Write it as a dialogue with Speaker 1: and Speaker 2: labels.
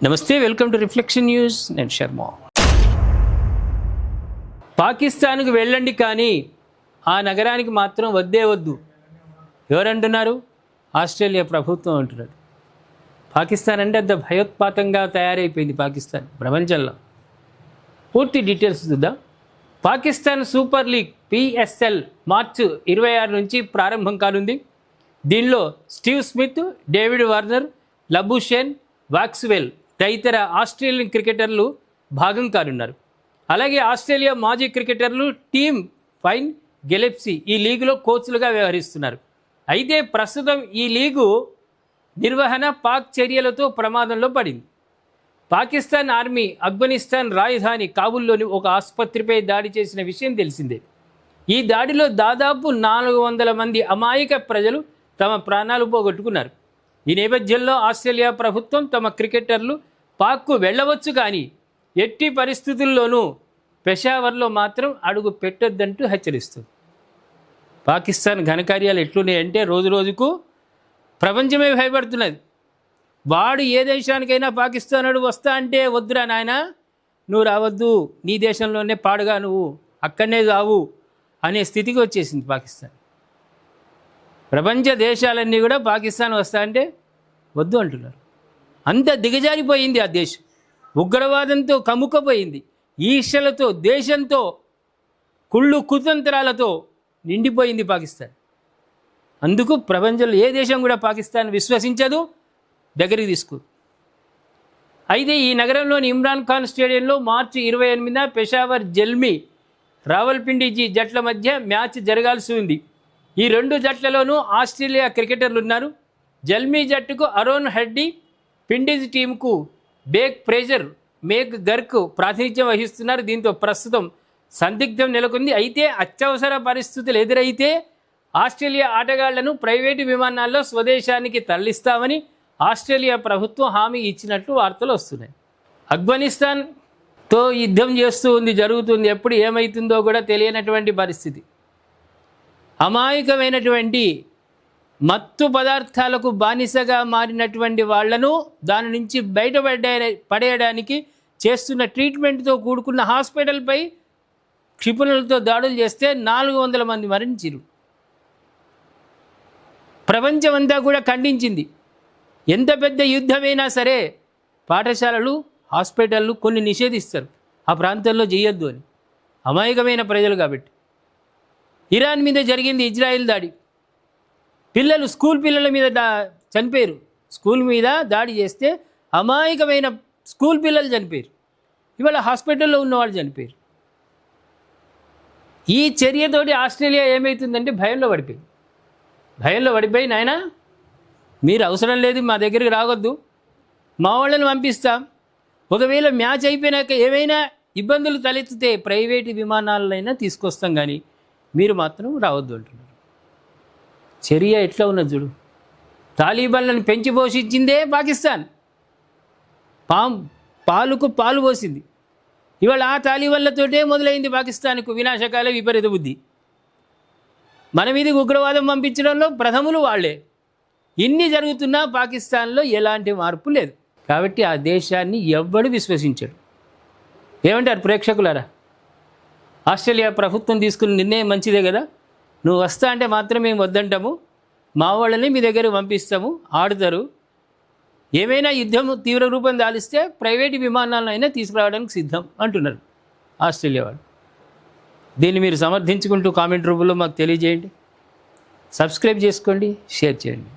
Speaker 1: నమస్తే, welcome to reflection news. నేను శర్మ. పాకిస్తాన్కు వెళ్ళండి కానీ ఆ నగరానికి మాత్రం వద్దే వద్దు. ఎవరంటున్నారు? ఆస్ట్రేలియా ప్రభుత్వం అంటున్నారు. పాకిస్తాన్ అంటే అంత భయోత్పాతంగా తయారైపోయింది పాకిస్తాన్ ప్రపంచంలో. పూర్తి డీటెయిల్స్ చూద్దాం. పాకిస్తాన్ సూపర్ లీగ్ PSL మార్చి 26 నుంచి ప్రారంభం కానుంది. దీనిలో Steve Smith, David Warner, Labuschagne, Maxwell తదితర ఆస్ట్రేలియన్ క్రికెటర్లు భాగం కానున్నారు. అలాగే ఆస్ట్రేలియా మాజీ క్రికెటర్లు టీమ్ ఫైన్ గెలెప్సీ ఈ లీగులో కోచ్లుగా వ్యవహరిస్తున్నారు. అయితే ప్రస్తుతం ఈ లీగు నిర్వహణ పాక్ చర్యలతో ప్రమాదంలో పడింది. పాకిస్తాన్ ఆర్మీ ఆఫ్ఘనిస్తాన్ రాజధాని కాబూల్లోని ఒక ఆసుపత్రిపై దాడి చేసిన విషయం తెలిసిందే. ఈ దాడిలో దాదాపు 400 మంది అమాయక ప్రజలు తమ ప్రాణాలు పోగొట్టుకున్నారు. ఈ నేపథ్యంలో ఆస్ట్రేలియా ప్రభుత్వం తమ క్రికెటర్లు పాక్కు వెళ్ళవచ్చు కానీ ఎట్టి పరిస్థితుల్లోనూ పెషావర్లో మాత్రం అడుగు పెట్టొద్దంటూ హెచ్చరిస్తుంది. పాకిస్తాన్ ఘనకార్యాలు ఎట్లున్నాయంటే రోజు రోజుకు ప్రపంచమే భయపడుతున్నది. వాడు ఏ దేశానికైనా పాకిస్తాన్ వాడు వస్తా అంటే వద్దురా నాయన, నువ్వు రావద్దు, నీ దేశంలోనే పాడుగా నువ్వు అక్కడనే రావు అనే స్థితికి వచ్చేసింది పాకిస్తాన్. ప్రపంచ దేశాలన్నీ కూడా పాకిస్తాన్ వస్తా అంటే వద్దు అంటున్నారు. అంత దిగజారిపోయింది ఆ దేశం. ఉగ్రవాదంతో కమ్ముకపోయింది. ఈర్ష్యలతో, దేశంతో, కుళ్ళు కుతంత్రాలతో నిండిపోయింది పాకిస్తాన్. అందుకు ప్రపంచంలో ఏ దేశం కూడా పాకిస్తాన్ విశ్వసించదు, దగ్గరికి తీసుకోదు. అయితే ఈ నగరంలోని ఇమ్రాన్ ఖాన్ స్టేడియంలో మార్చి 28న పెషావర్ జల్మీ రావల్పిండి జట్ల మధ్య మ్యాచ్ జరగాల్సి ఉంది. ఈ రెండు జట్లలోనూ ఆస్ట్రేలియా క్రికెటర్లు ఉన్నారు. జల్మీ జట్టుకు అరోన్ హెడ్డీ, పిండీస్ టీంకు బేక్ ఫ్రేజర్, మేక్ గర్క్ ప్రాతినిధ్యం వహిస్తున్నారు. దీంతో ప్రస్తుతం సందిగ్ధం నెలకొంది. అయితే అత్యవసర పరిస్థితులు ఎదురైతే ఆస్ట్రేలియా ఆటగాళ్లను ప్రైవేటు విమానాల్లో స్వదేశానికి తరలిస్తామని ఆస్ట్రేలియా ప్రభుత్వం హామీ ఇచ్చినట్లు వార్తలు వస్తున్నాయి. ఆఫ్ఘనిస్తాన్తో యుద్ధం చేస్తూ ఉంది, జరుగుతుంది. ఎప్పుడు ఏమవుతుందో కూడా తెలియనటువంటి పరిస్థితి. అమాయకమైనటువంటి మత్తు పదార్థాలకు బానిసగా మారినటువంటి వాళ్లను దాని నుంచి పడేయడానికి చేస్తున్న ట్రీట్మెంట్తో కూడుకున్న హాస్పిటల్పై క్షిపణులతో దాడులు చేస్తే 400 మంది మరణించారు. ప్రపంచమంతా కూడా ఖండించింది. ఎంత పెద్ద యుద్ధమైనా సరే పాఠశాలలు, హాస్పిటళ్ళు కొన్ని నిషేధిస్తారు, ఆ ప్రాంతంలో చేయొద్దు అని. అమాయకమైన ప్రజలు కాబట్టి. ఇరాన్ మీద జరిగింది ఇజ్రాయిల్ దాడి. పిల్లలు, స్కూల్ పిల్లల మీద చనిపోయారు. స్కూల్ మీద దాడి చేస్తే అమాయకమైన స్కూల్ పిల్లలు చనిపోయారు. ఇవాళ హాస్పిటల్లో ఉన్నవాళ్ళు చనిపోయారు. ఈ చర్యతోటి ఆస్ట్రేలియా ఏమవుతుందంటే భయంలో పడిపోయి నాయనా మీరు అవసరం లేదు, మా దగ్గరికి రావద్దు, మా వాళ్ళని పంపిస్తాం. ఒకవేళ మ్యాచ్ అయిపోయినాక ఏమైనా ఇబ్బందులు తలెత్తితే ప్రైవేటు విమానాలైనా తీసుకొస్తాం, కానీ మీరు మాత్రం రావద్దు అంటున్నారు. చర్య ఎట్లా ఉన్నది చూడు. తాలిబాన్లను పెంచి పోషించిందే పాకిస్తాన్. పాలుకు పాలు పోసింది. ఇవాళ ఆ తాలిబాన్లతోటే మొదలైంది పాకిస్తాన్కు వినాశకాల విపరీత బుద్ధి. మన మీదకి ఉగ్రవాదం పంపించడంలో ప్రథములు వాళ్లే. ఇన్ని జరుగుతున్నా పాకిస్తాన్లో ఎలాంటి మార్పు లేదు. కాబట్టి ఆ దేశాన్ని ఎవ్వడు విశ్వసించడు. ఏమంటారు ప్రేక్షకులారా? ఆస్ట్రేలియా ప్రభుత్వం తీసుకున్న నిర్ణయం మంచిదే కదా. నువ్వు వస్తా అంటే మాత్రం మేము వద్దంటాము, మా వాళ్ళని మీ దగ్గర పంపిస్తాము, ఆడుతారు. ఏమైనా యుద్ధం తీవ్ర రూపం దాలిస్తే ప్రైవేటు విమానాలైనా తీసుకురావడానికి సిద్ధం అంటున్నారు ఆస్ట్రేలియా వాళ్ళు. దీన్ని మీరు సమర్థించుకుంటూ కామెంట్ రూపంలో మాకు తెలియజేయండి. సబ్స్క్రైబ్ చేసుకోండి, షేర్ చేయండి.